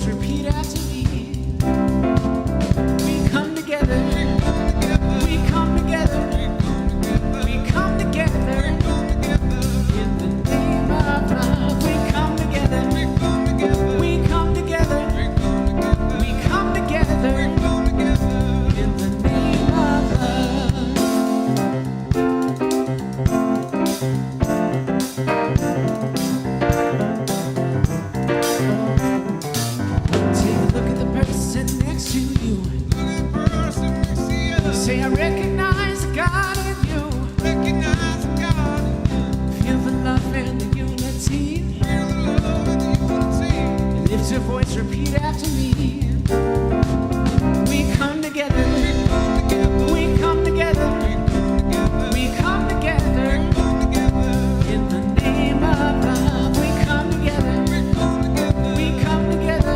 repeat after me. We come together. We come together. We come together. In the name of love. We come together. We come together. We come together. In the name of love. Take a look at the person next to you. Say, I recognize God in you. Feel the love and the unity. Lift your voice, repeat after me. We come together. We come together. We come together. In the name of love. We come together. We come together.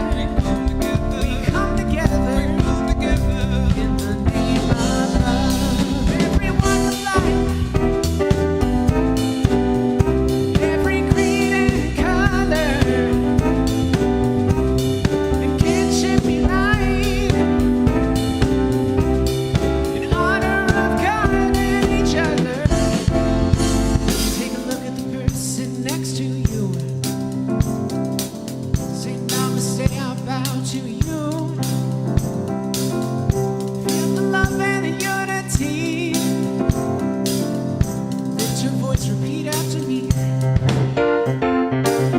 We come together. In the name of love. Everyone alike. Every creed and color. And kinship unite. In honor of God and each other. Take a look at the person next to you. Say, namaste, I bow to you. Feel the love and the unity. Lift your voice, repeat after me.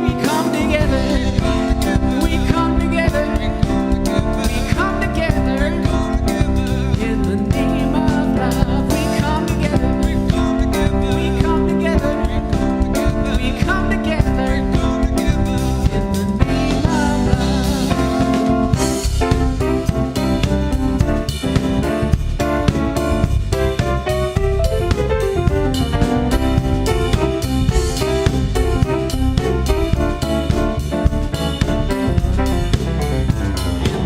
We come together. We come together. We come together. In the name of love. We come together. We come together. We come together. In the name of love. In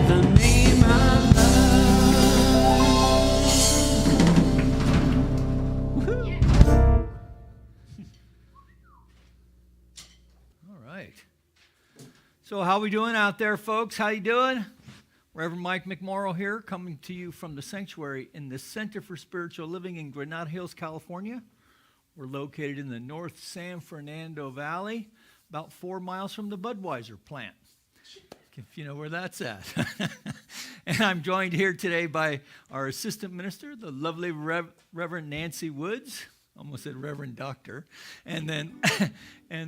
the name of love. All right. So how we doing out there, folks? How you doing? Reverend Mike McMorrow here, coming to you from the sanctuary in the Center for Spiritual Living in Granada Hills, California. We're located in the North San Fernando Valley, about 4 miles from the Budweiser plant, if you know where that's at. And I'm joined here today by our assistant minister, the lovely Reverend Nancy Woods. Almost said Reverend Doctor. And then,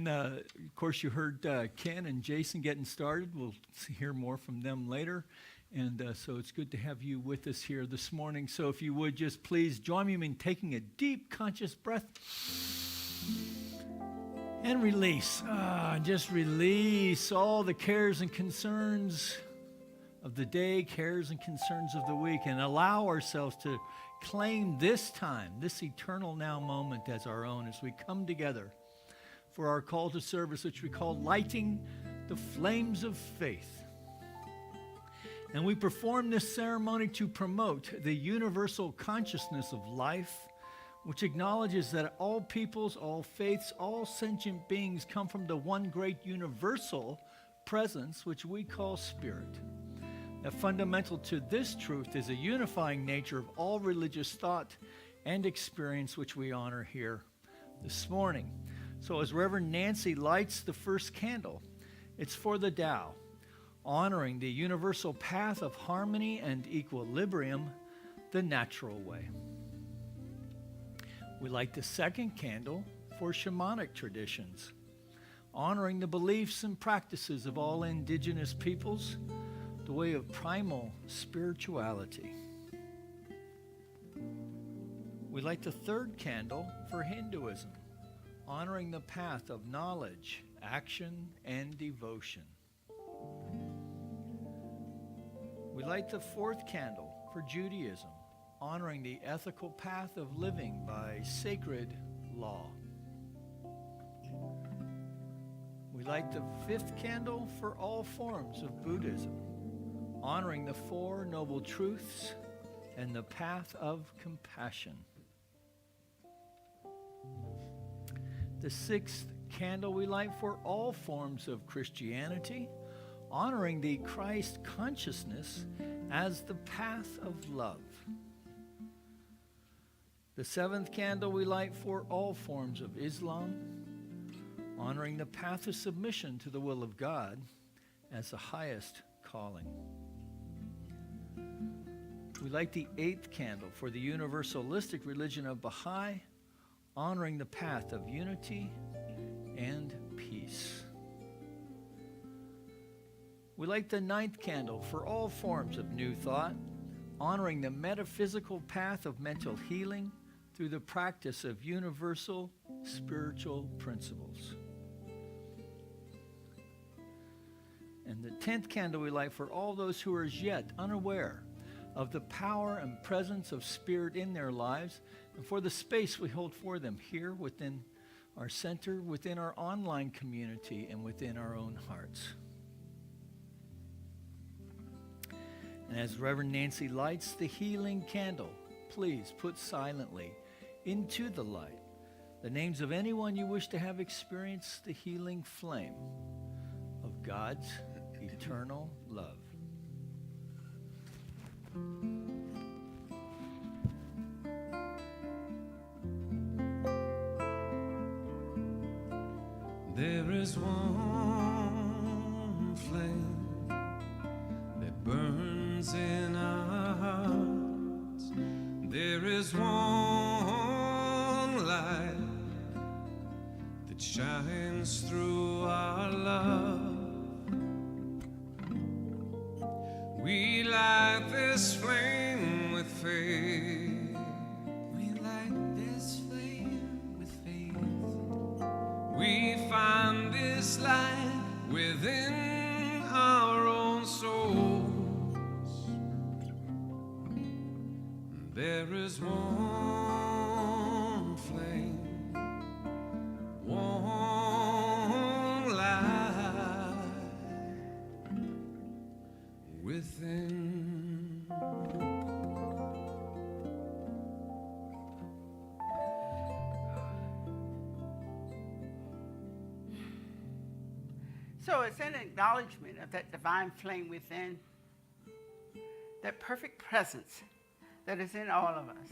of course, you heard Ken and Jason getting started. We'll hear more from them later. And so it's good to have you with us here this morning. So if you would just please join me in taking a deep, conscious breath. And release. Just release all the cares and concerns of the day, cares and concerns of the week, and allow ourselves to claim this time, this eternal now moment as our own as we come together for our call to service, which we call lighting the flames of faith. And we perform this ceremony to promote the universal consciousness of life, which acknowledges that all peoples, all faiths, all sentient beings come from the one great universal presence, which we call spirit. Now, fundamental to this truth is a unifying nature of all religious thought and experience, which we honor here this morning. So as Reverend Nancy lights the first candle, it's for the Tao, honoring the universal path of harmony and equilibrium, the natural way. We light the second candle for shamanic traditions, honoring the beliefs and practices of all indigenous peoples, the way of primal spirituality. We light the third candle for Hinduism, honoring the path of knowledge, action, and devotion. We light the fourth candle for Judaism, honoring the ethical path of living by sacred law. We light the fifth candle for all forms of Buddhism, honoring the Four Noble Truths and the path of compassion. The sixth candle we light for all forms of Christianity, honoring the Christ consciousness as the path of love. The seventh candle we light for all forms of Islam, honoring the path of submission to the will of God as the highest calling. We light the eighth candle for the universalistic religion of Baha'i, honoring the path of unity and peace. We light the ninth candle for all forms of New Thought, honoring the metaphysical path of mental healing through the practice of universal spiritual principles. And the 10th candle we light for all those who are as yet unaware of the power and presence of Spirit in their lives, and for the space we hold for them here within our center, within our online community, and within our own hearts. And as Reverend Nancy lights the healing candle, please put silently into the light the names of anyone you wish to have experienced the healing flame of God's eternal love. There is one flame that burns in our hearts. There is one light that shines through our love. We light this flame with faith. We light this flame with faith. We find this light within our own souls. There is one flame, one light within. So it's an acknowledgement of that divine flame within, that perfect presence that is in all of us.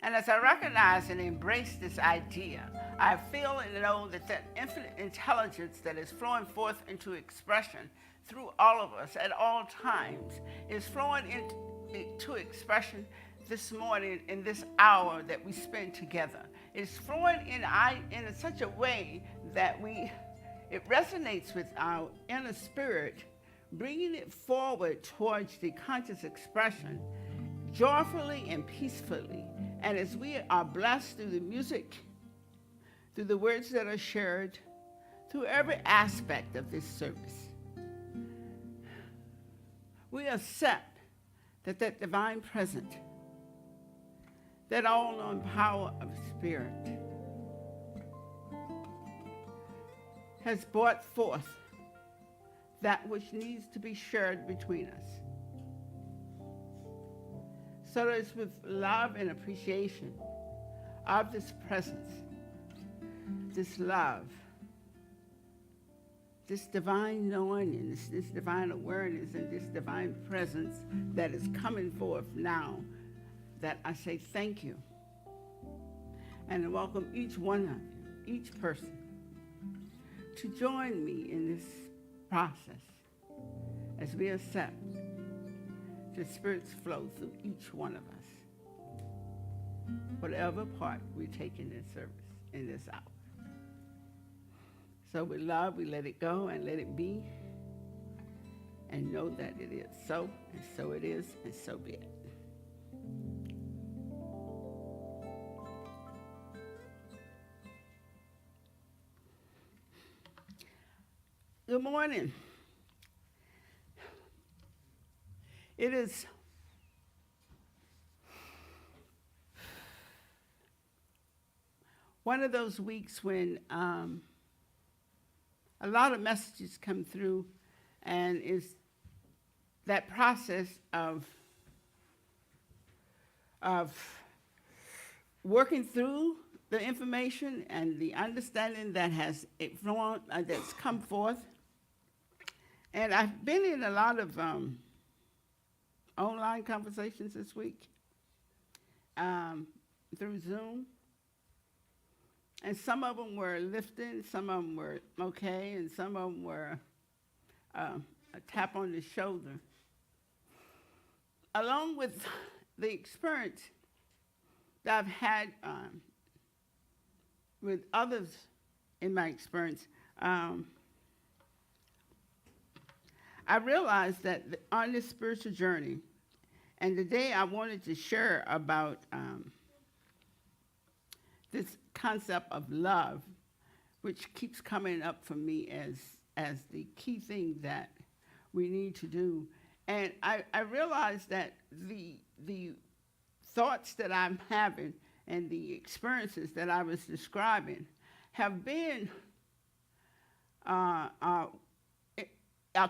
And as I recognize and embrace this idea, I feel and know that that infinite intelligence that is flowing forth into expression through all of us at all times is flowing into expression this morning in this hour that we spend together. It's flowing in such a way that it resonates with our inner spirit, bringing it forward towards the conscious expression, joyfully and peacefully. And as we are blessed through the music, through the words that are shared, through every aspect of this service, we accept that that divine presence, that all-knowing power of Spirit, has brought forth that which needs to be shared between us. So that it's with love and appreciation of this presence, this love, this divine knowing, and this divine awareness, and this divine presence that is coming forth now, that I say thank you. And I welcome each one of you, each person, to join me in this process as we accept the Spirit's flow through each one of us, whatever part we take in this service, in this hour. So with love, we let it go and let it be, and know that it is so, and so it is, and so be it. Good morning. It is one of those weeks when a lot of messages come through, and is that process of working through the information and the understanding that has that's come forth, And I've been in a lot of online conversations this week through Zoom. And some of them were lifting, some of them were okay, and some of them were a tap on the shoulder. Along with the experience that I've had with others in my experience, I realized that on this spiritual journey, and today I wanted to share about this concept of love, which keeps coming up for me as the key thing that we need to do. And I realized that the thoughts that I'm having and the experiences that I was describing have been are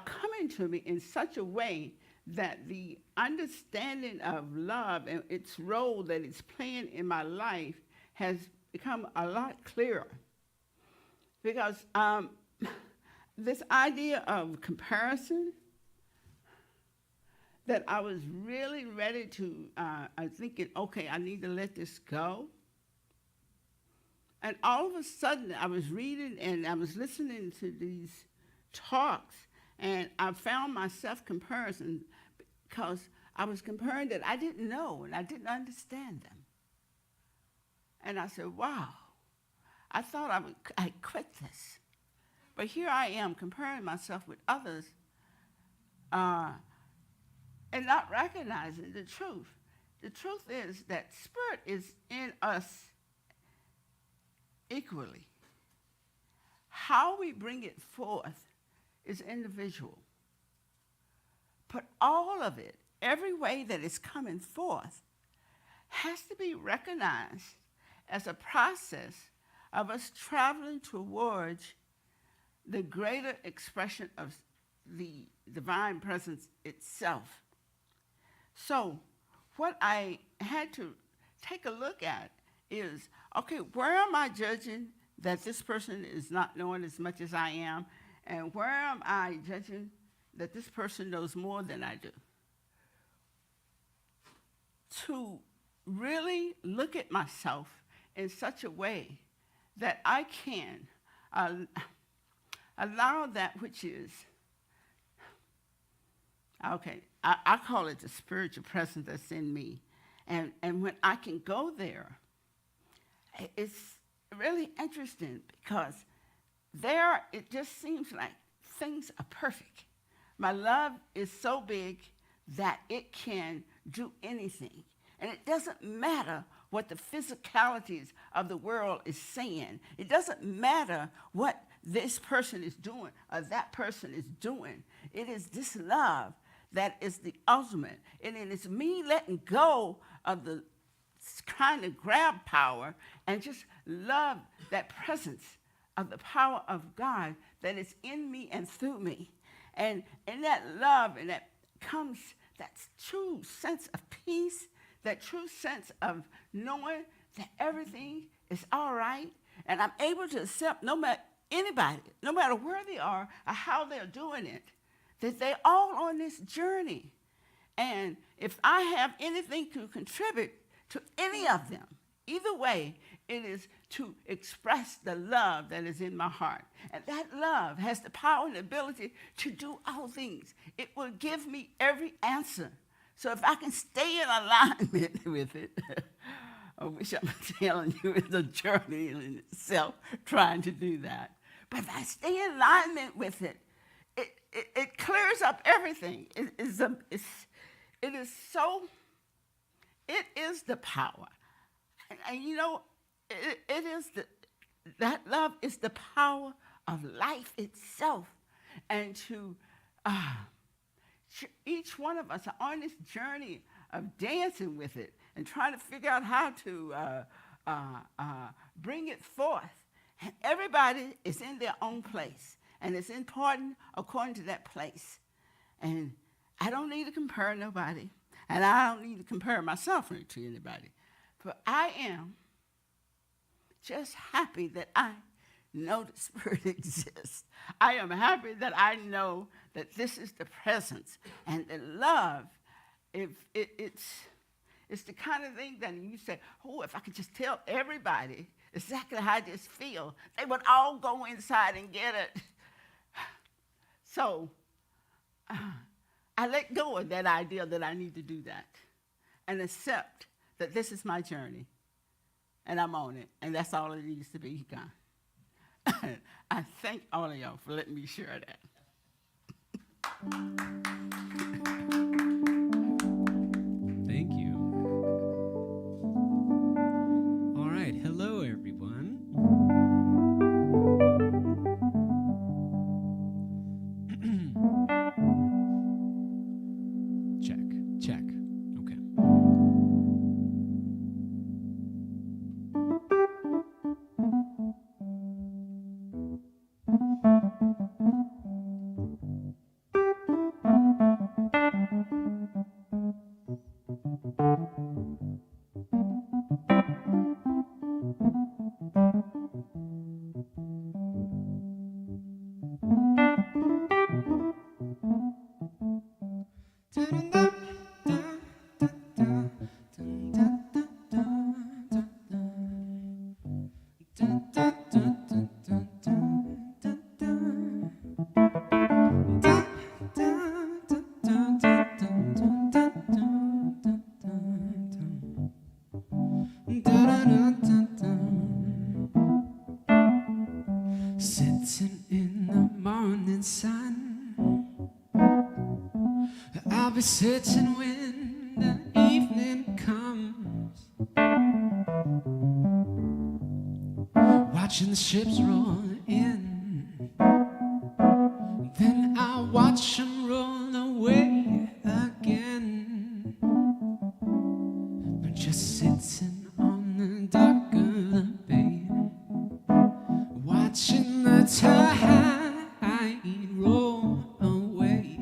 coming to me in such a way that the understanding of love and its role that it's playing in my life has become a lot clearer. Because this idea of comparison, that I was really ready to, I thinking, okay, I need to let this go. And all of a sudden, I was reading and I was listening to these talks, and I found myself comparison because I was comparing that I didn't know and I didn't understand them. And I said, wow, I thought I'd quit this. But here I am comparing myself with others and not recognizing the truth. The truth is that spirit is in us equally. How we bring it forth is individual. But all of it, every way that it's coming forth, has to be recognized as a process of us traveling towards the greater expression of the divine presence itself. So what I had to take a look at is, okay, where am I judging that this person is not knowing as much as I am? And where am I judging that this person knows more than I do? To really look at myself in such a way that I can allow that which is, okay, I call it the spiritual presence that's in me. And when I can go there, it's really interesting because there it just seems like things are perfect. My love is so big that it can do anything. And it doesn't matter what the physicalities of the world is saying. It doesn't matter what this person is doing or that person is doing. It is this love that is the ultimate. And it is me letting go of the trying to grab power and just love that presence of the power of God that is in me and through me. And in that love, and that comes that true sense of peace, that true sense of knowing that everything is all right, and I'm able to accept no matter anybody, no matter where they are or how they're doing it, that they're all on this journey. And if I have anything to contribute to any of them, either way, it is to express the love that is in my heart. And that love has the power and ability to do all things. It will give me every answer. So if I can stay in alignment with it, I wish I'm telling you it's a journey in itself trying to do that. But if I stay in alignment with it, it clears up everything. It is the power. And you know, that love is the power of life itself. And to each one of us are on this journey of dancing with it and trying to figure out how to bring it forth. And everybody is in their own place, and it's important according to that place. And I don't need to compare nobody, and I don't need to compare myself to anybody. But I am just happy that I know the Spirit exists. I am happy that I know that this is the presence. And the love, it's the kind of thing that you say, oh, if I could just tell everybody exactly how I just feel, they would all go inside and get it. So I let go of that idea that I need to do that and accept that this is my journey and I'm on it, and that's all it needs to be, God. I thank all of y'all for letting me share that. Thank you. All right. Hello, everyone. Check. Okay. Sitting in the morning sun, I'll be sitting when the evening comes, watching the ships roll in, then I'll watch them roll away again. But just sitting on the dock of the bay, watching the tide roll away,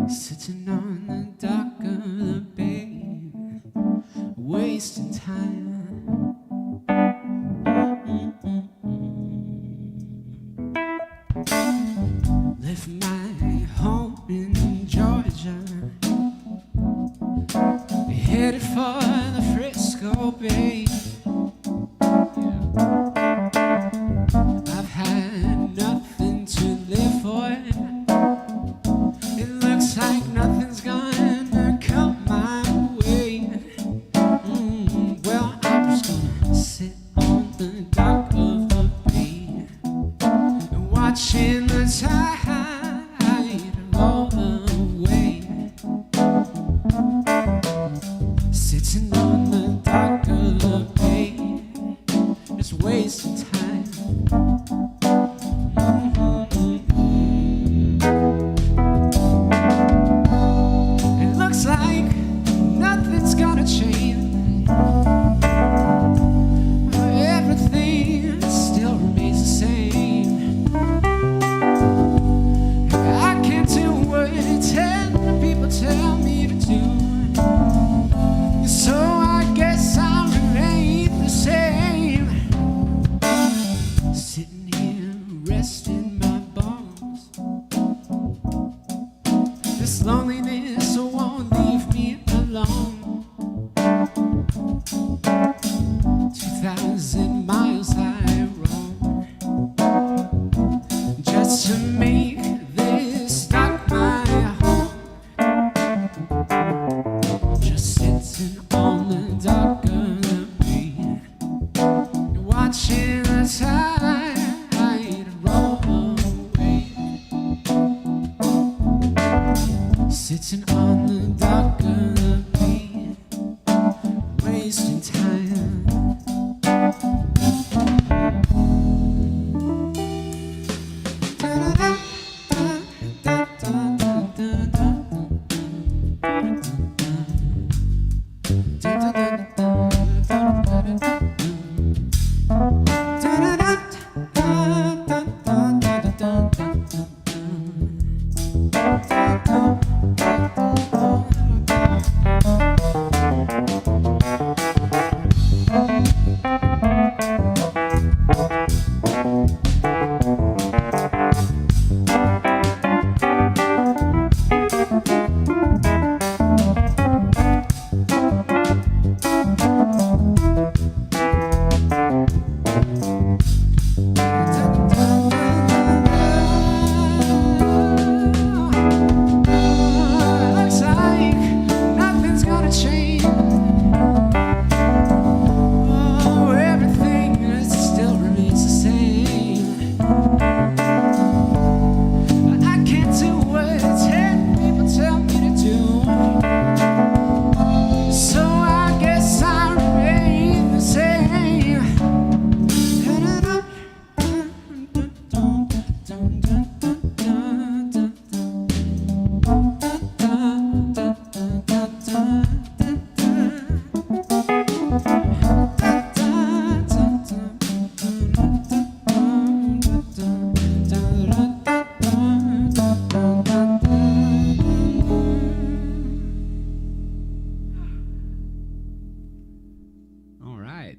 sitting on the dock of the bay, wasting time. Left my home in Georgia, headed for the Frisco Bay. I've had nothing to live for. It looks like nothing's gonna come my way. Well, I'm just gonna sit on the dock of the bay, watching the tide roll away. Sitting on the dock of the bay, just wasting time. It looks like nothing's gonna change. Everything still remains the same. I can't do what 10 people tell me to do, so I guess I'll remain the same. Sitting here resting my bones. This loneliness won't leave me alone. 2,000 miles I roam just to make this dock my home. Just sitting on the dock of the bay, watching the tide roll away. Sitting on the dock of the bay, wasting time.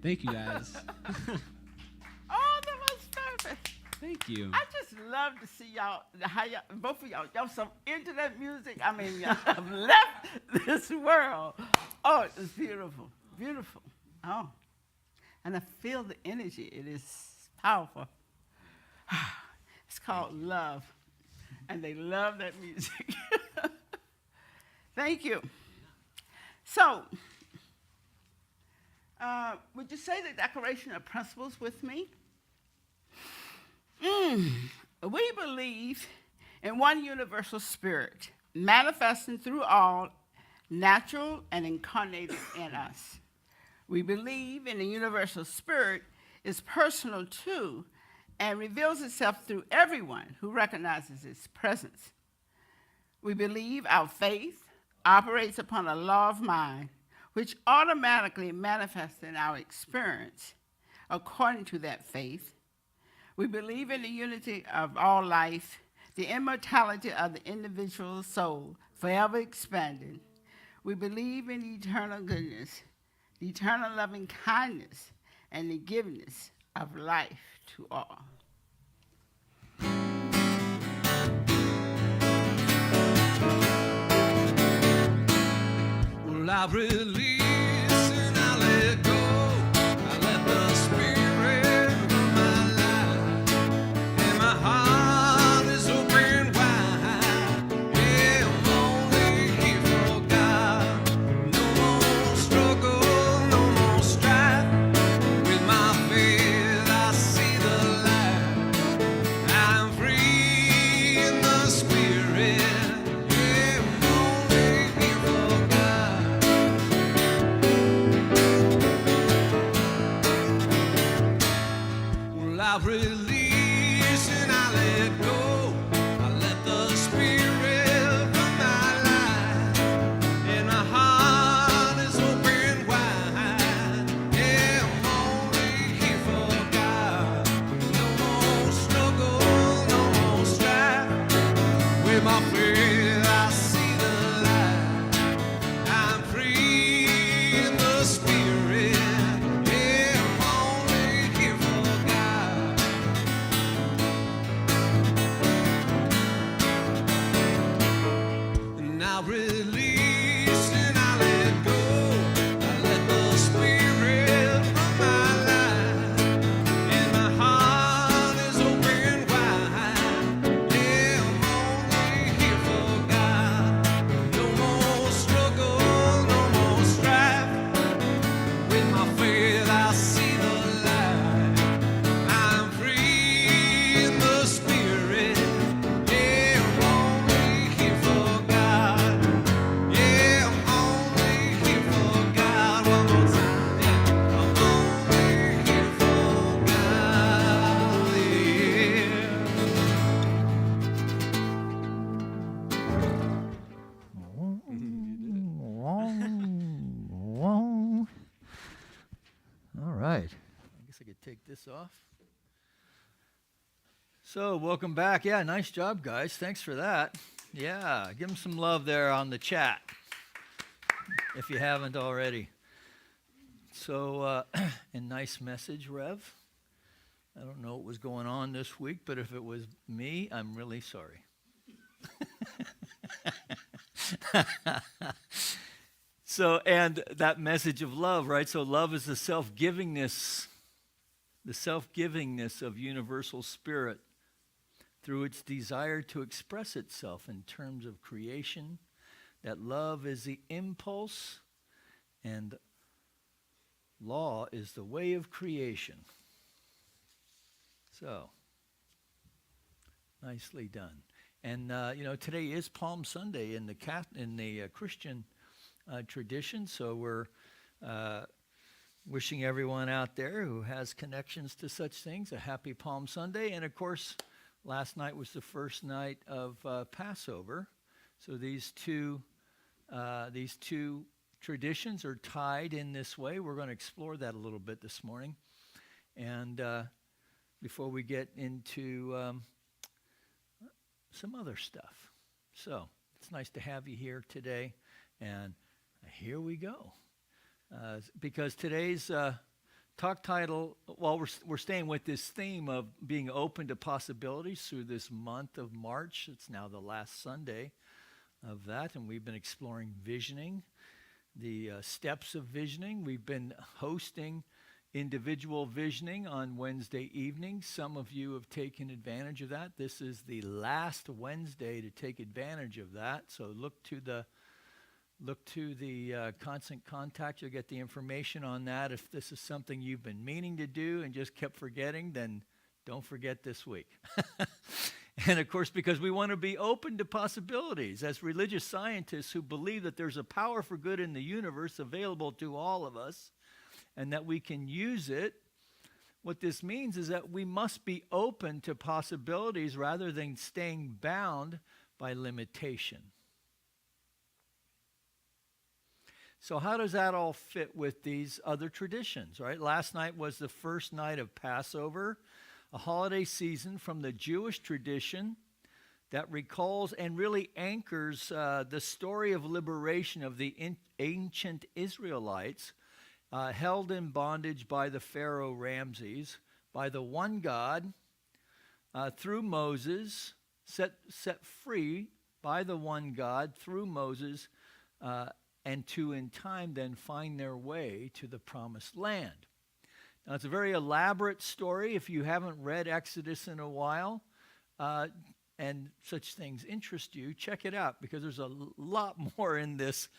Thank you, guys. Oh, that was perfect. Thank you. I just love to see y'all, how y'all, both of y'all so into that music. I mean, y'all have left this world. Oh, it's beautiful, beautiful. Oh, and I feel the energy. It is powerful. It's called love, and they love that music. Thank you. So, would you say the Declaration of Principles with me? We believe in one universal spirit, manifesting through all, natural and incarnated in us. We believe in the universal spirit is personal too and reveals itself through everyone who recognizes its presence. We believe our faith operates upon a law of mind, which automatically manifests in our experience according to that faith. We believe in the unity of all life, the immortality of the individual soul, forever expanding. We believe in eternal goodness, the eternal loving kindness, and the giveness of life to all. Well, I release and I let go. I let the spirit run my life, and my heart is open wide. Yeah, I'm only here for God. No more struggle, no more strife. With my faith, I see the light. I'm free in the spirit. Yeah, I'm only here for God. Well, I release and I let go. I let the spirit run my life, and my heart is open wide. Yeah, I'm only here for God. No more struggle, no more strife. With my faith, I see the light. I'm free in the spirit. Yeah, I'm only here for God. And I release and I let go. I let the spirit run my life, and my heart is open wide. Yeah, I'm only here for God. No more struggle, no more strife. With my faith, I see the light. I'm free in the spirit. Yeah, I'm only here for God. Yeah, I'm only here for God. One more time. Yeah, I'm only here for God. Yeah. All right. I guess I could take this off. So, welcome back. Yeah, nice job, guys. Thanks for that. Yeah, give them some love there on the chat if you haven't already. So, a nice message, Rev. I don't know what was going on this week, but if it was me, I'm really sorry. So, and that message of love, right? So love is the self-givingness of universal spirit through its desire to express itself in terms of creation. That love is the impulse, and law is the way of creation. So, nicely done. And today is Palm Sunday in the Christian tradition. So we're wishing everyone out there who has connections to such things a happy Palm Sunday. And of course, last night was the first night of Passover. So these two traditions are tied in this way. We're going to explore that a little bit this morning. And before we get into some other stuff. So it's nice to have you here today. And here we go. Because today's talk title, well, we're staying with this theme of being open to possibilities through this month of March. It's now the last Sunday of that, and we've been exploring visioning, the steps of visioning. We've been hosting individual visioning on Wednesday evenings. Some of you have taken advantage of that. This is the last Wednesday to take advantage of that, so look to the constant contact. You'll get the information on that. If this is something you've been meaning to do and just kept forgetting, then don't forget this week. And of course, because we want to be open to possibilities as religious scientists who believe that there's a power for good in the universe available to all of us and that we can use it. What this means is that we must be open to possibilities rather than staying bound by limitation. So how does that all fit with these other traditions, right? Last night was the first night of Passover, a holiday season from the Jewish tradition that recalls and really anchors the story of liberation of the ancient Israelites held in bondage by the Pharaoh Ramses, by the one God, through Moses, set free by the one God through Moses, and to in time then find their way to the promised land. Now, it's a very elaborate story. If you haven't read Exodus in a while, and such things interest you, check it out, because there's a lot more in this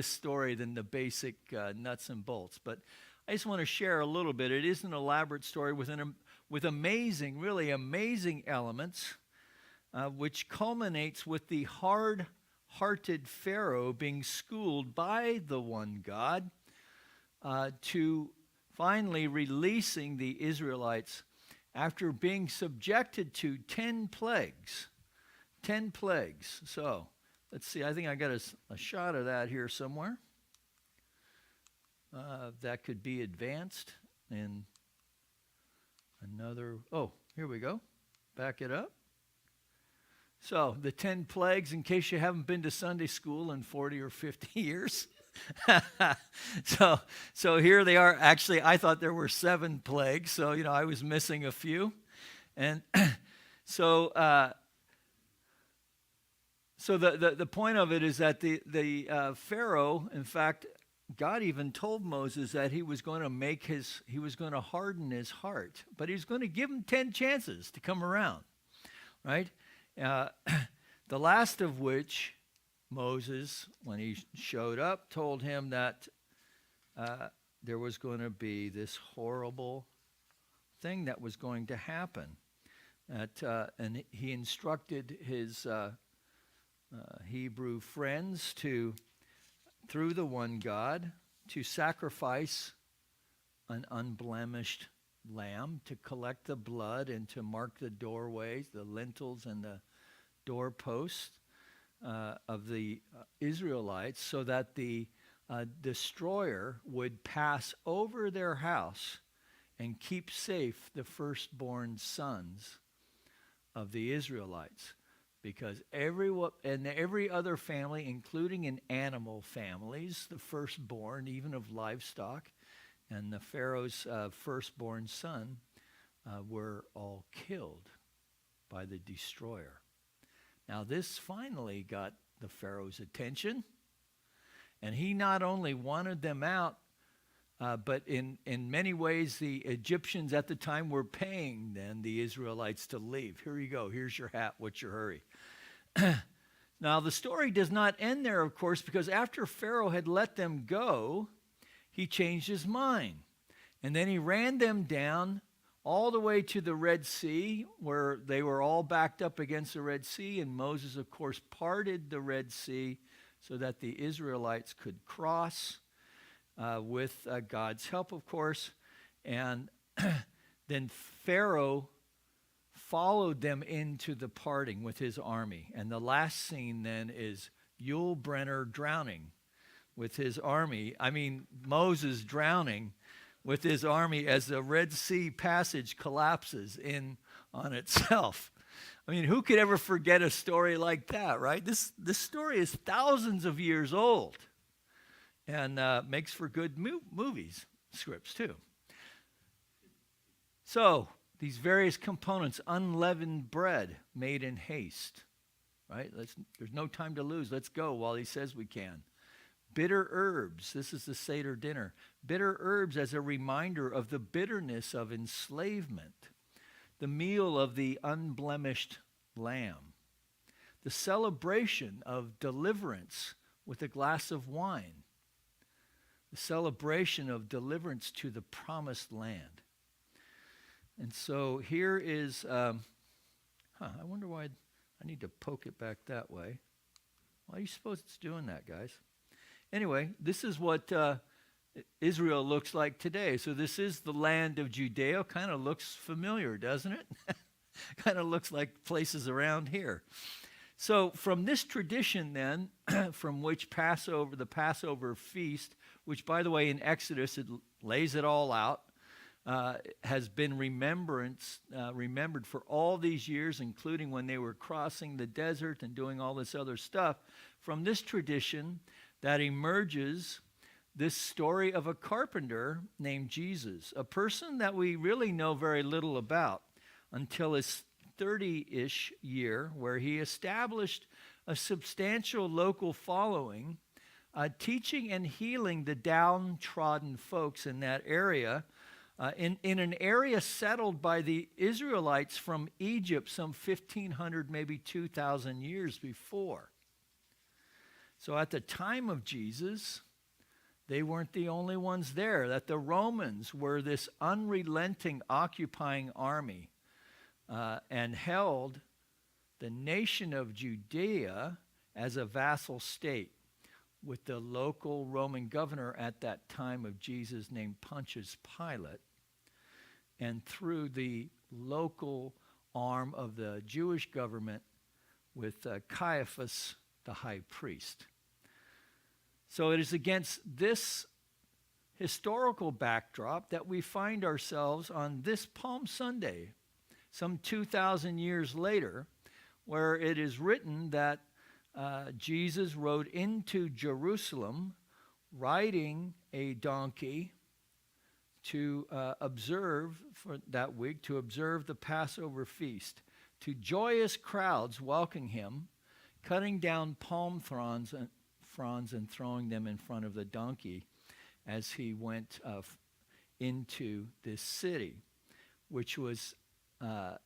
story than the basic nuts and bolts. But I just want to share a little bit. It is an elaborate story with amazing, really amazing elements, which culminates with the hard-hearted Pharaoh being schooled by the one God to finally releasing the Israelites after being subjected to 10 plagues. 10 plagues. So let's see. I think I got a shot of that here somewhere. That could be advanced in another. Oh, here we go. Back it up. So the 10 plagues, in case you haven't been to Sunday school in 40 or 50 years. So here they are. Actually, I thought there were 7 plagues, so I was missing a few. And so the point of it is that the Pharaoh, in fact, God even told Moses that he was going to harden his heart, but he was going to give him 10 chances to come around, right? The last of which, Moses, when he showed up, told him that there was going to be this horrible thing that was going to happen. And he instructed his Hebrew friends through the one God, to sacrifice an unblemished lamb, to collect the blood and to mark the doorways, the lintels and the doorposts of the Israelites, so that the destroyer would pass over their house and keep safe the firstborn sons of the Israelites. Because every other family, including in animal families, the firstborn, even of livestock, and the Pharaoh's firstborn son were all killed by the destroyer. Now, this finally got the Pharaoh's attention, and he not only wanted them out, but in many ways the Egyptians at the time were paying then the Israelites to leave. Here you go. Here's your hat. What's your hurry? Now, the story does not end there, of course, because after Pharaoh had let them go, he changed his mind. And then he ran them down all the way to the Red Sea, where they were all backed up against the Red Sea. And Moses, of course, parted the Red Sea so that the Israelites could cross with God's help, of course. And then Pharaoh followed them into the parting with his army. And the last scene then is Yul Brynner drowning with his army. I mean, Moses drowning with his army as the Red Sea passage collapses in on itself. I mean, who could ever forget a story like that, right? This story is thousands of years old and makes for good movies, scripts too. So, these various components, unleavened bread made in haste, right? There's no time to lose. Let's go while he says we can. Bitter herbs, this is the Seder dinner. Bitter herbs as a reminder of the bitterness of enslavement. The meal of the unblemished lamb. The celebration of deliverance with a glass of wine. The celebration of deliverance to the promised land. And so here is, I wonder why I need to poke it back that way. Why do you suppose it's doing that, guys? Anyway, this is what Israel looks like today. So this is the land of Judea. Kind of looks familiar, doesn't it? Kind of looks like places around here. So from this tradition then, from which the Passover feast, which by the way in Exodus it lays it all out, has been remembered for all these years, including when they were crossing the desert and doing all this other stuff. From this tradition that emerges this story of a carpenter named Jesus, a person that we really know very little about until his 30-ish year, where he established a substantial local following, teaching and healing the downtrodden folks in that area, in an area settled by the Israelites from Egypt some 1,500, maybe 2,000 years before. So at the time of Jesus, they weren't the only ones there, that the Romans were this unrelenting occupying army and held the nation of Judea as a vassal state, with the local Roman governor at that time of Jesus named Pontius Pilate, and through the local arm of the Jewish government with Caiaphas, the high priest. So it is against this historical backdrop that we find ourselves on this Palm Sunday, some 2,000 years later, where it is written that Jesus rode into Jerusalem riding a donkey to observe for that week, to observe the Passover feast, to joyous crowds welcoming him, cutting down palm fronds and throwing them in front of the donkey as he went into this city, which was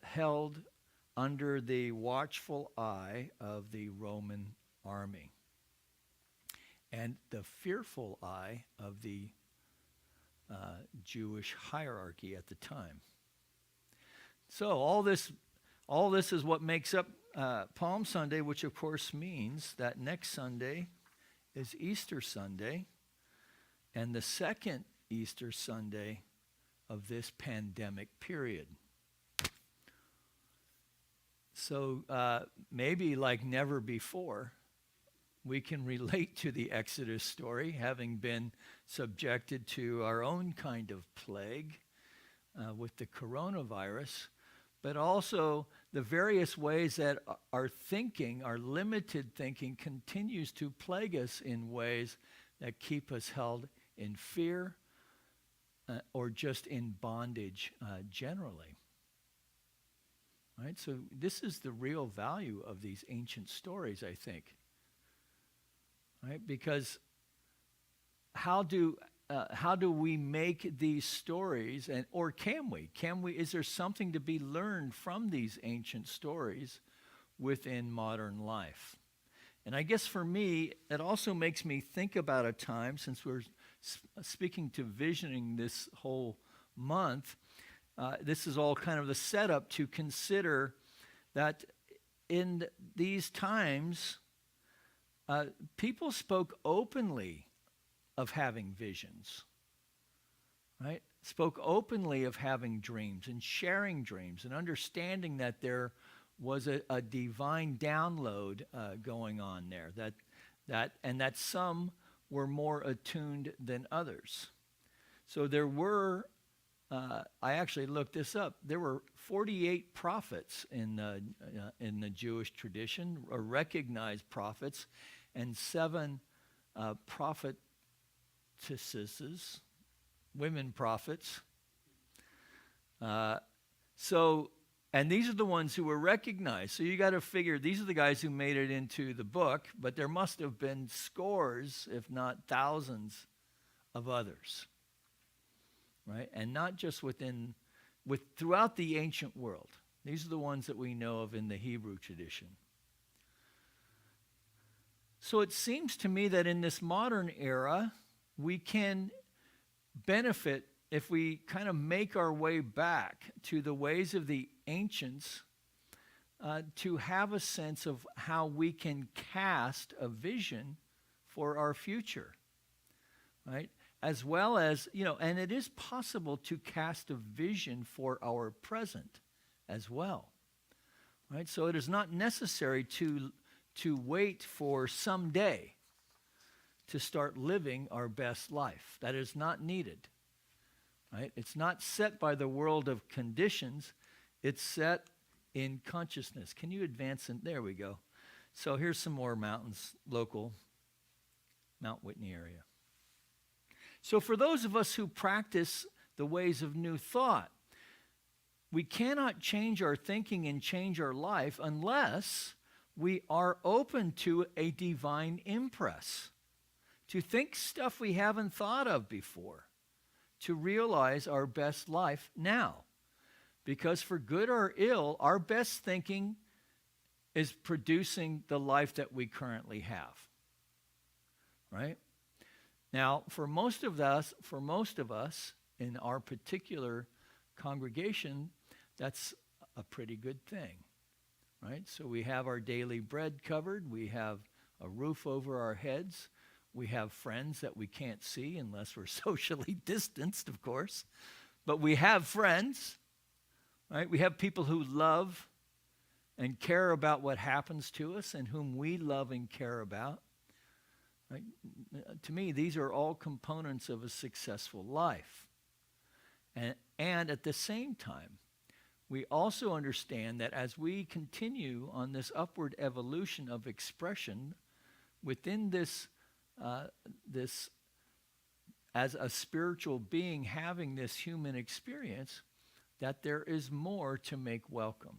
held under the watchful eye of the Roman army and the fearful eye of the Jewish hierarchy at the time. So all this is what makes up Palm Sunday, which of course means that next Sunday is Easter Sunday, and the second Easter Sunday of this pandemic period. So maybe like never before, we can relate to the Exodus story, having been subjected to our own kind of plague with the coronavirus, but also the various ways that our thinking, our limited thinking, continues to plague us in ways that keep us held in fear or just in bondage generally. Right? So this is the real value of these ancient stories, I think. Right? Because how do we make these stories, or can we? Is there something to be learned from these ancient stories within modern life? And I guess for me, it also makes me think about a time, since we're speaking to visioning this whole month, this is all kind of the setup to consider that in these times, people spoke openly of having visions, right? Spoke openly of having dreams and sharing dreams and understanding that there was a divine download going on there, that some were more attuned than others. So there were, I actually looked this up, there were 48 prophets in the Jewish tradition, or recognized prophets, and 7 prophetesses, women prophets. So, and these are the ones who were recognized. So you got to figure these are the guys who made it into the book, but there must have been scores, if not thousands, of others, right? And not just throughout the ancient world. These are the ones that we know of in the Hebrew tradition. So it seems to me that in this modern era, we can benefit if we kind of make our way back to the ways of the ancients to have a sense of how we can cast a vision for our future, right? As well as, and it is possible to cast a vision for our present as well, right? So it is not necessary to wait for someday to start living our best life. That is not needed, right? It's not set by the world of conditions. It's set in consciousness. Can you advance? There we go. So here's some more mountains, local, Mount Whitney area. So for those of us who practice the ways of new thought, we cannot change our thinking and change our life unless we are open to a divine impress, to think stuff we haven't thought of before, to realize our best life now. Because for good or ill, our best thinking is producing the life that we currently have, right? Now, for most of us in our particular congregation, that's a pretty good thing, right? So we have our daily bread covered. We have a roof over our heads. We have friends that we can't see unless we're socially distanced, of course. But we have friends, right? We have people who love and care about what happens to us and whom we love and care about. Right? To me, these are all components of a successful life. And at the same time, we also understand that as we continue on this upward evolution of expression within this as a spiritual being having this human experience, that there is more to make welcome.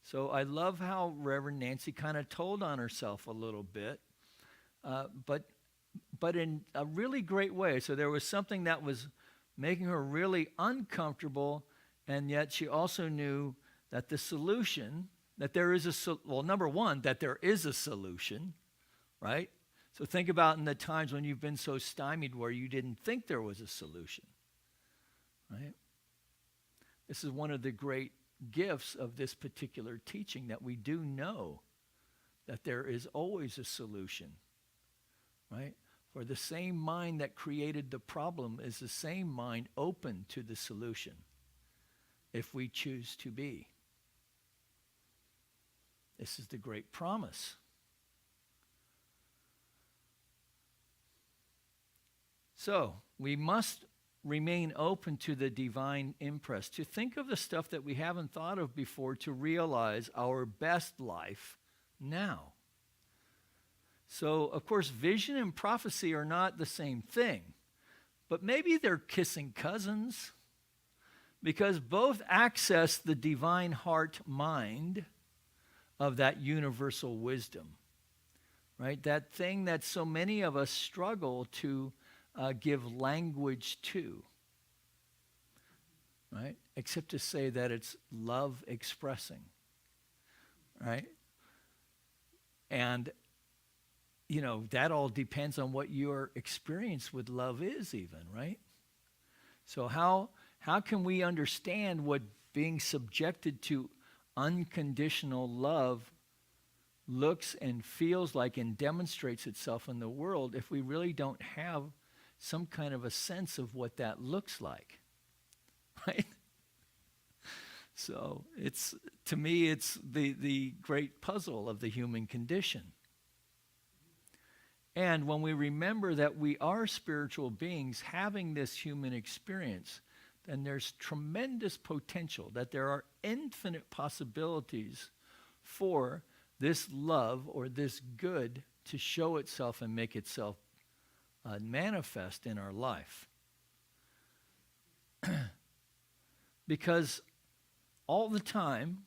So I love how Reverend Nancy kind of told on herself a little bit, but in a really great way. So there was something that was making her really uncomfortable, and yet she also knew that the solution, that there is number one, that there is a solution, right? So think about in the times when you've been so stymied where you didn't think there was a solution, right? This is one of the great gifts of this particular teaching, that we do know that there is always a solution, right? For the same mind that created the problem is the same mind open to the solution if we choose to be. This is the great promise. So we must remain open to the divine impress, to think of the stuff that we haven't thought of before, to realize our best life now. So, of course, vision and prophecy are not the same thing, but maybe they're kissing cousins, because both access the divine heart mind of that universal wisdom, right? That thing that so many of us struggle to give language to, right? Except to say that it's love expressing, right? And, that all depends on what your experience with love is even, right? So how can we understand what being subjected to unconditional love looks and feels like and demonstrates itself in the world if we really don't have some kind of a sense of what that looks like, right? So to me, it's the great puzzle of the human condition. And when we remember that we are spiritual beings having this human experience, then there's tremendous potential, that there are infinite possibilities for this love or this good to show itself and make itself manifest in our life. because all the time,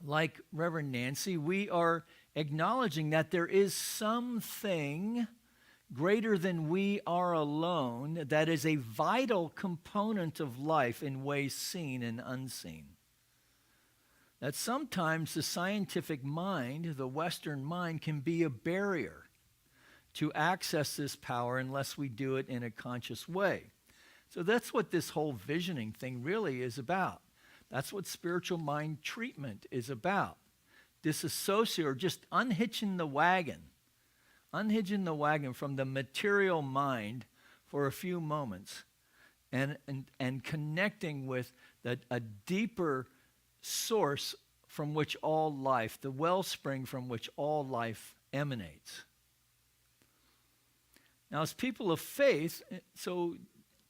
like Reverend Nancy, we are acknowledging that there is something greater than we are alone that is a vital component of life in ways seen and unseen. That sometimes the scientific mind, the Western mind, can be a barrier to access this power unless we do it in a conscious way. So that's what this whole visioning thing really is about. That's what spiritual mind treatment is about. Disassociate, or just unhitching the wagon from the material mind for a few moments and connecting with a deeper source from which all life, the wellspring from which all life emanates. Now, as people of faith, so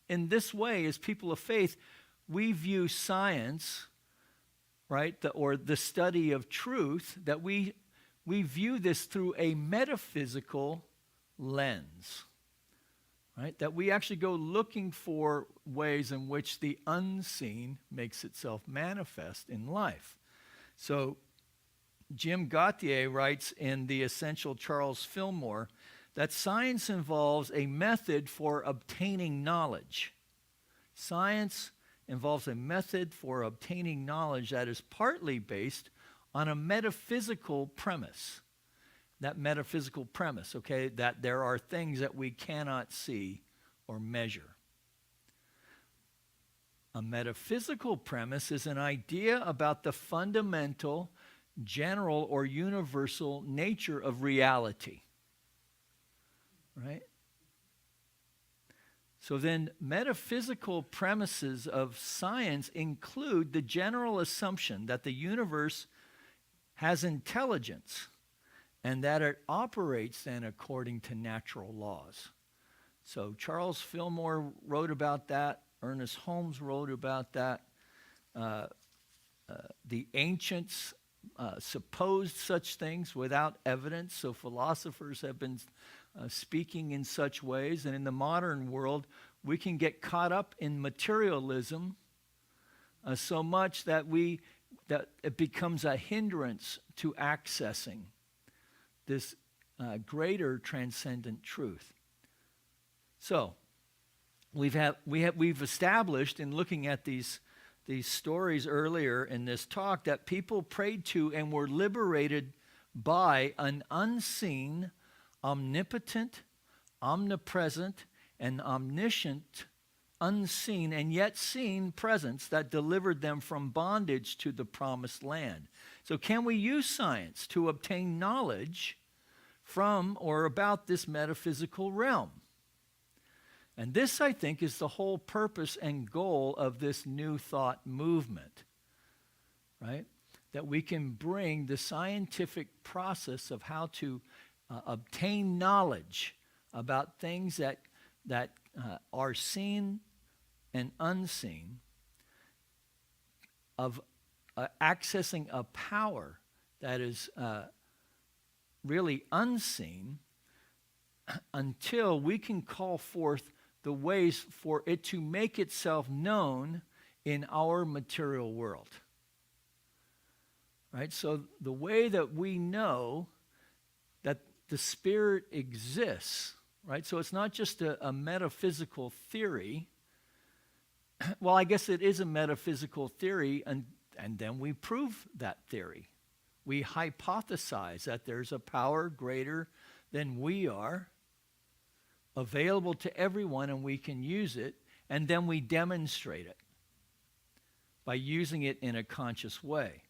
in this way, as people of faith, we view science, right, or the study of truth, that we view this through a metaphysical lens, right? That we actually go looking for ways in which the unseen makes itself manifest in life. So Jim Gauthier writes in The Essential Charles Fillmore that science involves a method for obtaining knowledge. Science involves a method for obtaining knowledge that is partly based on a metaphysical premise. That metaphysical premise, okay, that there are things that we cannot see or measure. A metaphysical premise is an idea about the fundamental, general, or universal nature of reality. Right? So then metaphysical premises of science include the general assumption that the universe has intelligence and that it operates then according to natural laws. So Charles Fillmore wrote about that. Ernest Holmes wrote about that. The ancients supposed such things without evidence, so philosophers have been speaking in such ways. And in the modern world, we can get caught up in materialism so much that it becomes a hindrance to accessing this greater transcendent truth. So we've established in looking at these stories earlier in this talk that people prayed to and were liberated by an unseen, omnipotent, omnipresent, and omniscient, unseen and yet seen presence that delivered them from bondage to the promised land. So can we use science to obtain knowledge from or about this metaphysical realm? And this, I think, is the whole purpose and goal of this New Thought movement, right? That we can bring the scientific process of how to obtain knowledge about things that are seen and unseen, of accessing a power that is really unseen, until we can call forth the ways for it to make itself known in our material world. Right? So the way that we know that the Spirit exists, right? So it's not just a metaphysical theory. Well, I guess it is a metaphysical theory, and then we prove that theory. We hypothesize that there's a power greater than we are, available to everyone, and we can use it, and then we demonstrate it by using it in a conscious way.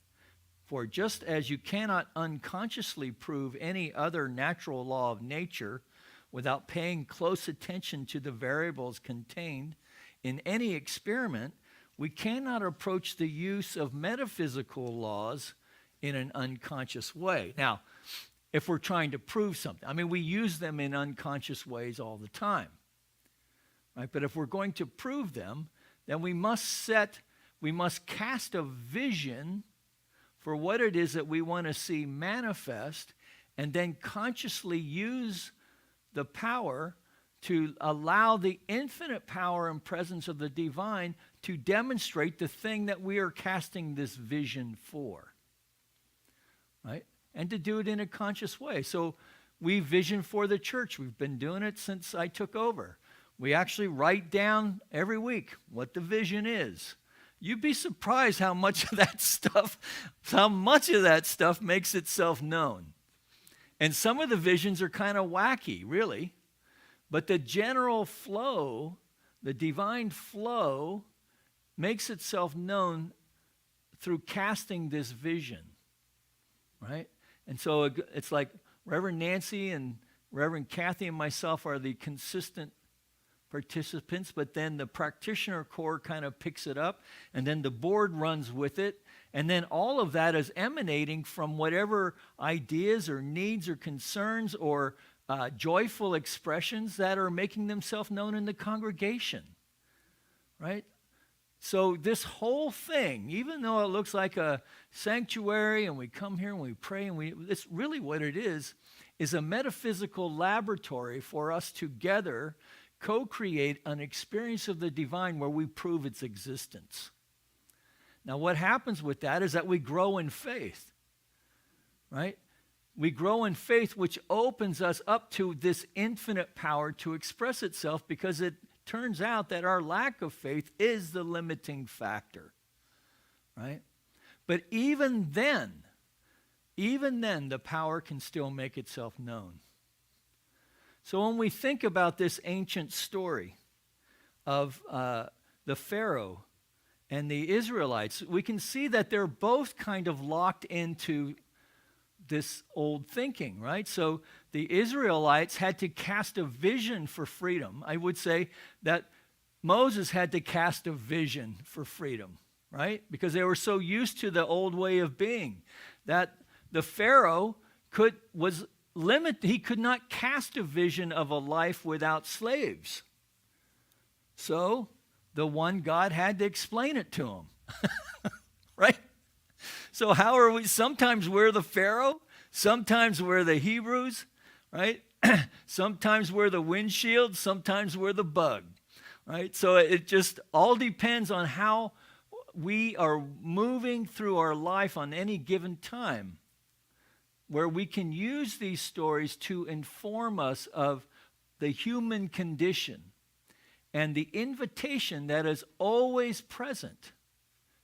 For just as you cannot unconsciously prove any other natural law of nature without paying close attention to the variables contained in any experiment, we cannot approach the use of metaphysical laws in an unconscious way. Now, if we're trying to prove something, I mean, we use them in unconscious ways all the time, right? But if we're going to prove them, then we must cast a vision for what it is that we want to see manifest, and then consciously use the power to allow the infinite power and presence of the divine to demonstrate the thing that we are casting this vision for, right? And to do it in a conscious way. So we vision for the church. We've been doing it since I took over. We actually write down every week what the vision is. You'd be surprised how much of that stuff makes itself known. And some of the visions are kind of wacky, really. But the general flow, the divine flow, makes itself known through casting this vision, right? And so it's like Reverend Nancy and Reverend Kathy and myself are the consistent participants, but then the practitioner core kind of picks it up, and then the board runs with it, and then all of that is emanating from whatever ideas or needs or concerns or joyful expressions that are making themselves known in the congregation, right? So this whole thing, even though it looks like a sanctuary and we come here and we pray and it's really what it is a metaphysical laboratory for us together co-create an experience of the divine where we prove its existence. Now what happens with that is that we grow in faith, right? We grow in faith, which opens us up to this infinite power to express itself, because it turns out that our lack of faith is the limiting factor, right? But even then, the power can still make itself known. So when we think about this ancient story of the Pharaoh and the Israelites, we can see that they're both kind of locked into this old thinking, right? So the Israelites had to cast a vision for freedom. I would say that Moses had to cast a vision for freedom, right? Because they were so used to the old way of being that the Pharaoh was limited. He could not cast a vision of a life without slaves. So the one God had to explain it to him, right? So how are we? Sometimes we're the Pharaoh, sometimes we're the Hebrews, right? Sometimes we're the windshield, sometimes we're the bug, right? So it just all depends on how we are moving through our life on any given time, where we can use these stories to inform us of the human condition and the invitation that is always present.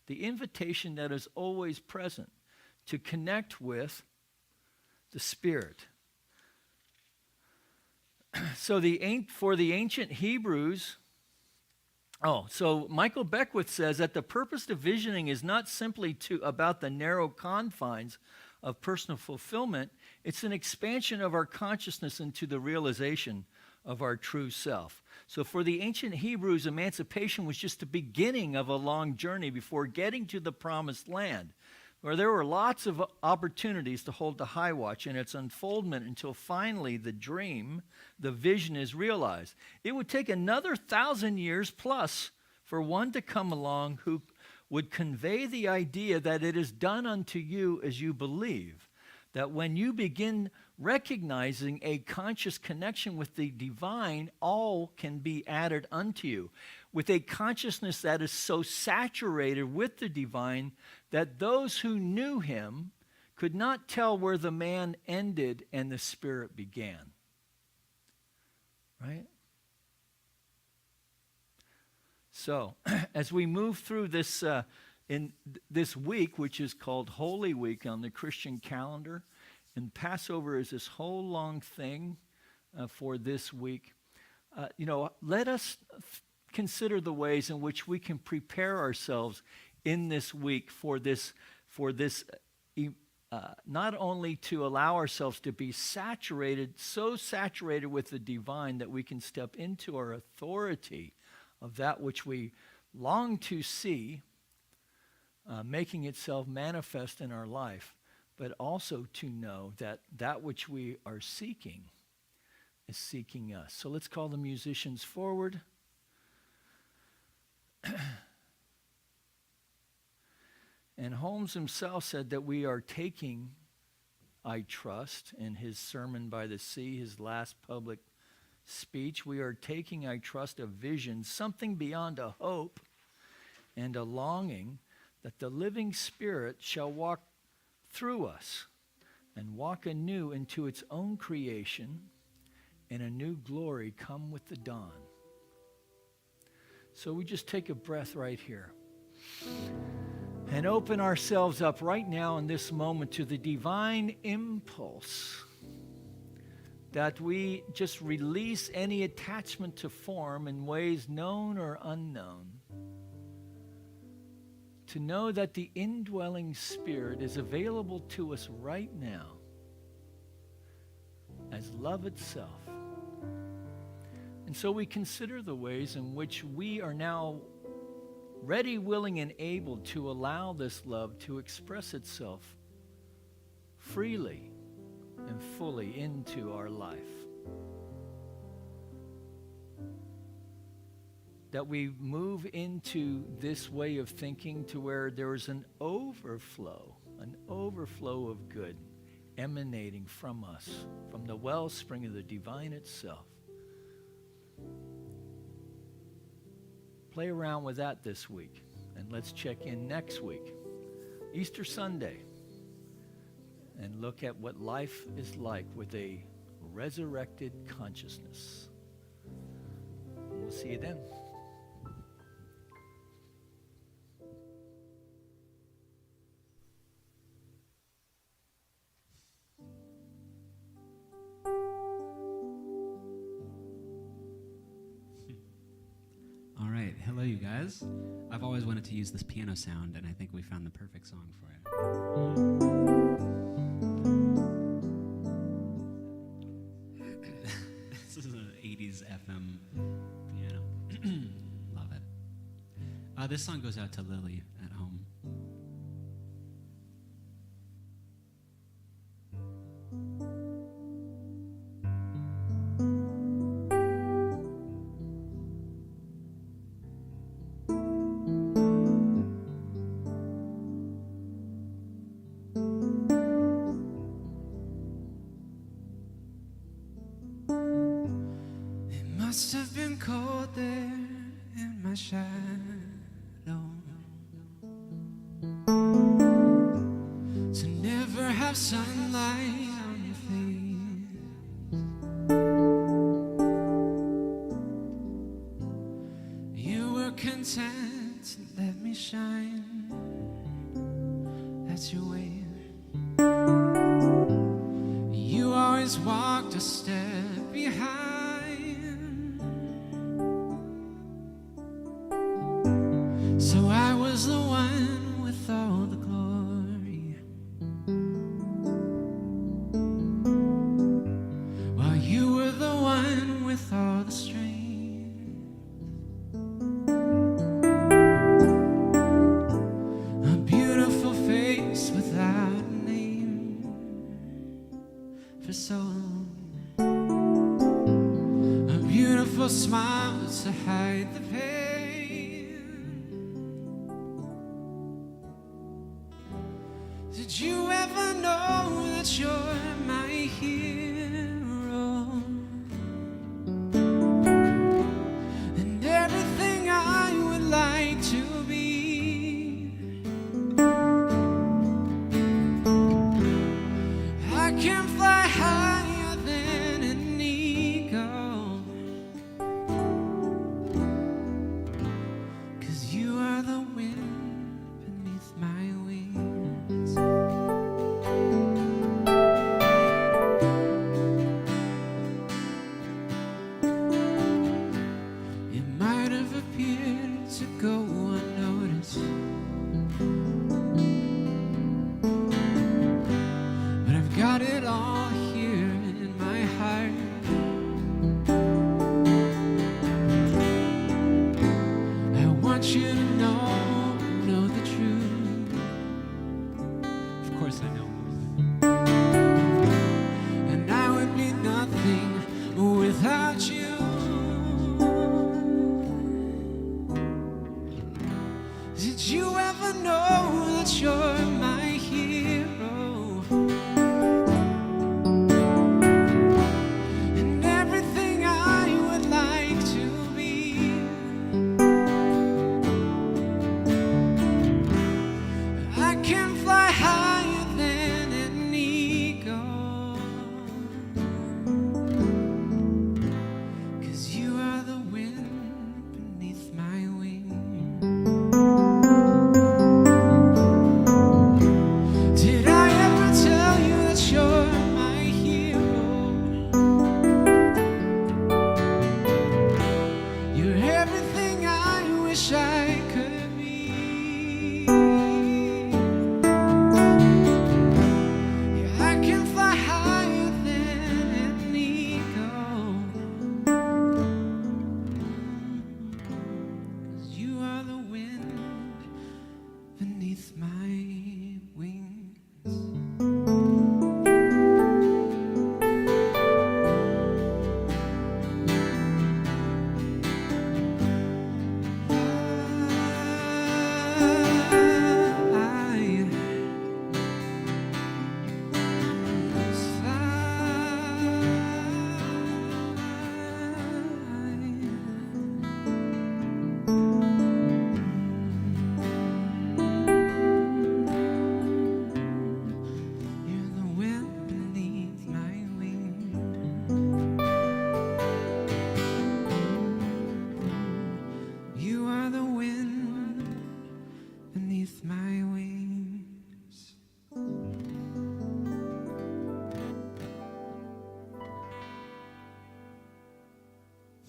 The invitation that is always present to connect with the Spirit. So for the ancient Hebrews, so Michael Beckwith says that the purpose of visioning is not simply about the narrow confines of personal fulfillment. It's an expansion of our consciousness into the realization of our true self. So for the ancient Hebrews, emancipation was just the beginning of a long journey before getting to the promised land, where there were lots of opportunities to hold the high watch in its unfoldment until finally the dream, the vision, is realized. It would take another 1,000 years plus for one to come along who would convey the idea that it is done unto you as you believe, that when you begin recognizing a conscious connection with the divine, all can be added unto you, with a consciousness that is so saturated with the divine that those who knew him could not tell where the man ended and the spirit began. Right? So, as we move through this in this week, which is called Holy Week on the Christian calendar, and Passover is this whole long thing for this week, let us consider the ways in which we can prepare ourselves in this week for this, not only to allow ourselves to be so saturated with the divine that we can step into our authority of that which we long to see making itself manifest in our life, but also to know that that which we are seeking is seeking us. So let's call the musicians forward. And Holmes himself said that we are taking, I trust, in his Sermon by the Sea, his last public speech, we are taking, I trust, a vision, something beyond a hope, and a longing that the living Spirit shall walk through us and walk anew into its own creation, and a new glory come with the dawn. So we just take a breath right here and open ourselves up right now in this moment to the divine impulse that we just release any attachment to form in ways known or unknown. To know that the indwelling Spirit is available to us right now as love itself. And so we consider the ways in which we are now ready, willing, and able to allow this love to express itself freely and fully into our life. That we move into this way of thinking to where there is an overflow of good emanating from us, from the wellspring of the divine itself. Play around with that this week, and let's check in next week, Easter Sunday, and look at what life is like with a resurrected consciousness. We'll see you then. All right, hello you guys. I've always wanted to use this piano sound, and I think we found the perfect song for it. This is an 80s FM piano. Love it. This song goes out to Lily at home. Must have been cold there in my shadow, to never have sunlight on your face. You were content to let me shine. That's your way. You always walked a step behind. So I was the one with all the glory, while you were the one with all the strength. A beautiful face without a name for so long. A beautiful smile to hide the pain. Did you ever know that you're my hero? And everything I would like to be. I can fly higher than an eagle.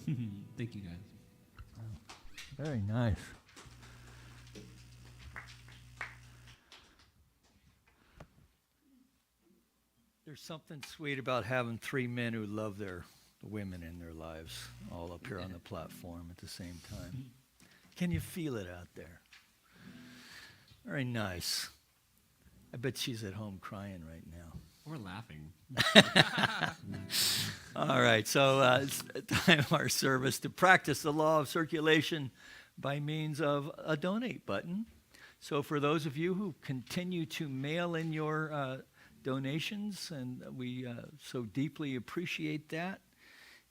Thank you, guys. Very nice. There's something sweet about having three men who love the women in their lives all up here on the platform at the same time. Can you feel it out there? Very nice. I bet she's at home crying right now. We're laughing. All right, so it's time of our service to practice the law of circulation by means of a donate button. So for those of you who continue to mail in your donations, and we so deeply appreciate that.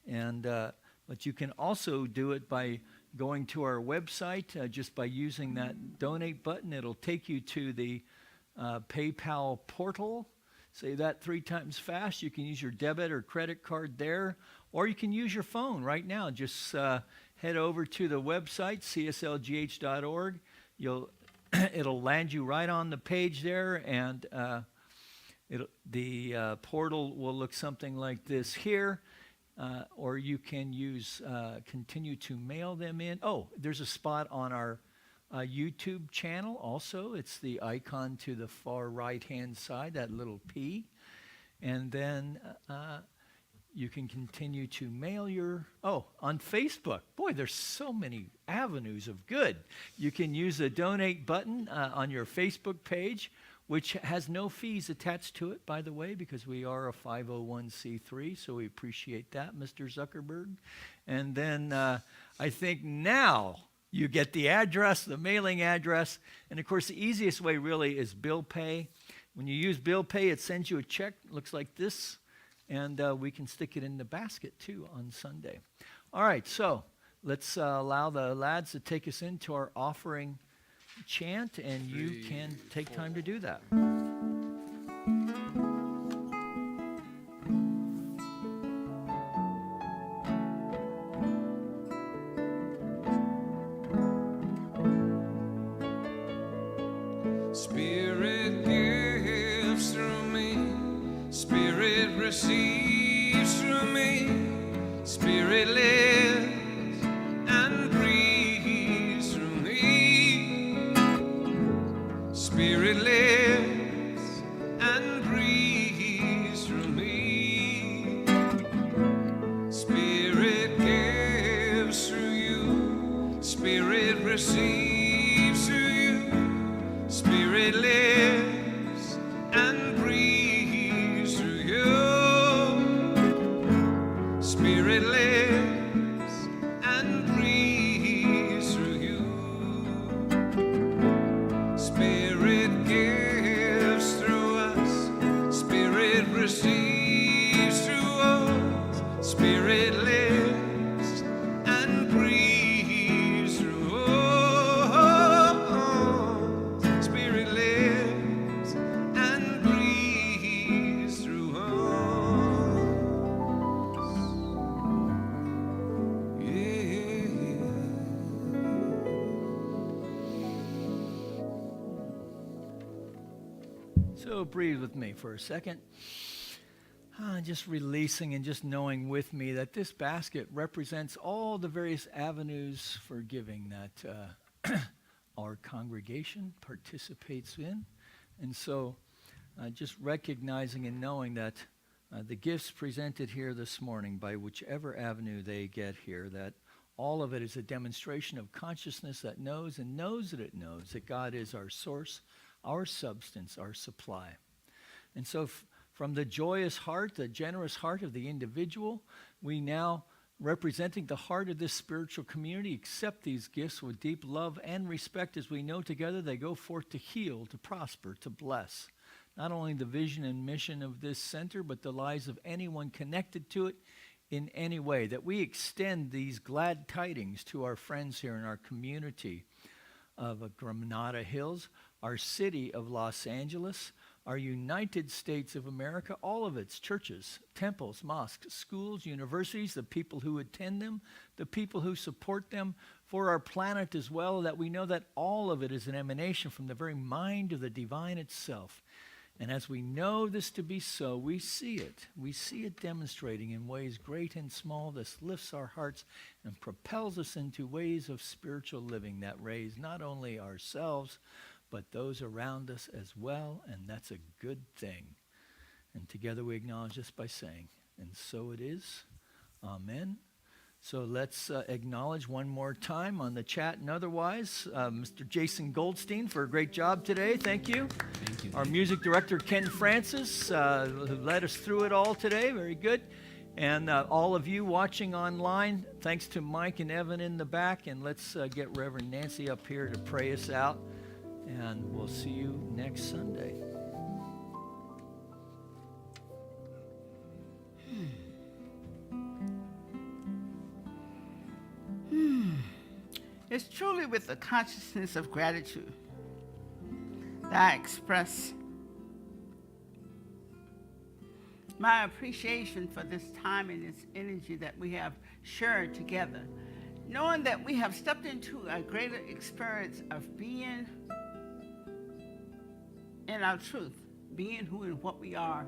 And but you can also do it by going to our website, just by using that donate button. It'll take you to the PayPal portal. Say that 3 times fast. You can use your debit or credit card there, or you can use your phone right now. Just head over to the website, cslgh.org. It'll land you right on the page there, and the portal will look something like this here. Or you can use continue to mail them in. Oh, there's a spot on our YouTube channel also. It's the icon to the far right-hand side, that little P. And then you can continue to mail your... Oh, on Facebook. Boy, there's so many avenues of good. You can use the donate button on your Facebook page, which has no fees attached to it, by the way, because we are a 501c3, so we appreciate that, Mr. Zuckerberg. And then I think now you get the address, the mailing address, and of course the easiest way really is bill pay. When you use bill pay, it sends you a check, looks like this, and we can stick it in the basket too on Sunday. All right, so let's allow the lads to take us into our offering chant, and you can take time to do that. Spirit gives through me, Spirit receives through me, Spirit lives and breathes through me. Spirit lives and breathes through me. Spirit gives through you, Spirit receives through you, Spirit lives and breathes through you. Spirit lives and breathes through you. Spirit gives through us, Spirit receives through us, Spirit lives and breathes through us. Spirit lives and breathes through us. Yeah. So breathe with me for a second. Just releasing and just knowing with me that this basket represents all the various avenues for giving that our congregation participates in. And so just recognizing and knowing that the gifts presented here this morning, by whichever avenue they get here, that all of it is a demonstration of consciousness that knows and knows that it knows that God is our source, our substance, our supply. And so from the joyous heart, the generous heart of the individual, we now, representing the heart of this spiritual community, accept these gifts with deep love and respect, as we know together they go forth to heal, to prosper, to bless not only the vision and mission of this center, but the lives of anyone connected to it in any way, that we extend these glad tidings to our friends here in our community of Granada Hills, our city of Los Angeles, our United States of America, all of its churches, temples, mosques, schools, universities, the people who attend them, the people who support them, for our planet as well, that we know that all of it is an emanation from the very mind of the divine itself. And as we know this to be so, we see it. We see it demonstrating in ways great and small. This lifts our hearts and propels us into ways of spiritual living that raise not only ourselves, but those around us as well. And that's a good thing. And together we acknowledge this by saying, and so it is. Amen. So let's acknowledge one more time on the chat and otherwise Mr. Jason Goldstein for a great job today. Thank you. Thank you. Our music director, Ken Francis, who led us through it all today. Very good. And all of you watching online, thanks to Mike and Evan in the back. And let's get Reverend Nancy up here to pray us out. And we'll see you next Sunday. It's truly with the consciousness of gratitude that I express my appreciation for this time and this energy that we have shared together, knowing that we have stepped into a greater experience of being in our truth, being who and what we are,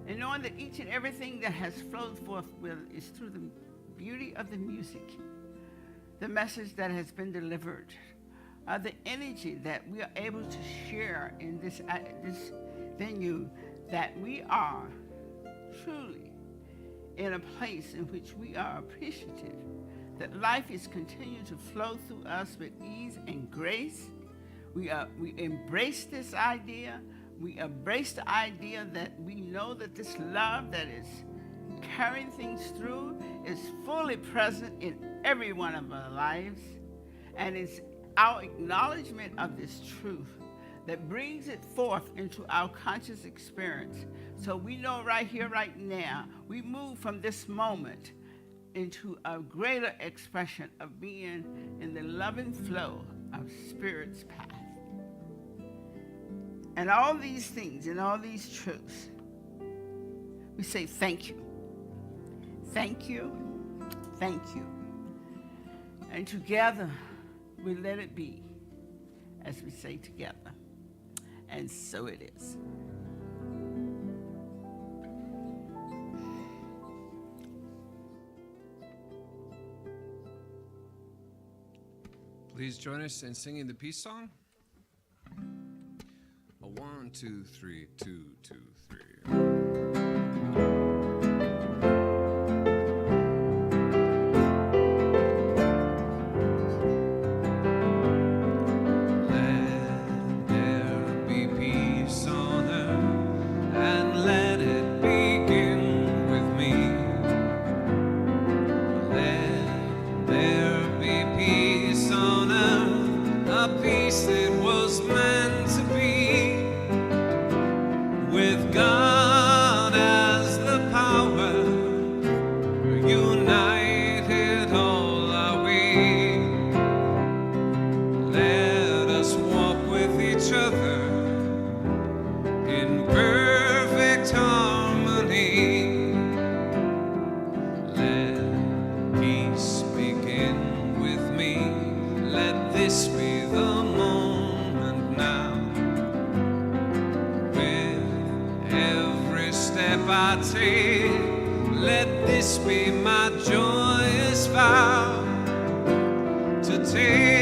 and knowing that each and everything that has flowed forth is through the beauty of the music, the message that has been delivered, the energy that we are able to share in this venue, that we are truly in a place in which we are appreciative, that life is continuing to flow through us with ease and grace. We embrace this idea. We embrace the idea that we know that this love that is carrying things through is fully present in every one of our lives, and it's our acknowledgement of this truth that brings it forth into our conscious experience. So we know right here, right now, we move from this moment into a greater expression of being in the loving flow of Spirit's path. And all these things and all these truths, we say thank you. Thank you, thank you. And together, we let it be, as we say together. And so it is. Please join us in singing the peace song. A 1, 2, 3, 2, 2, 3. Let this be my joyous vow to take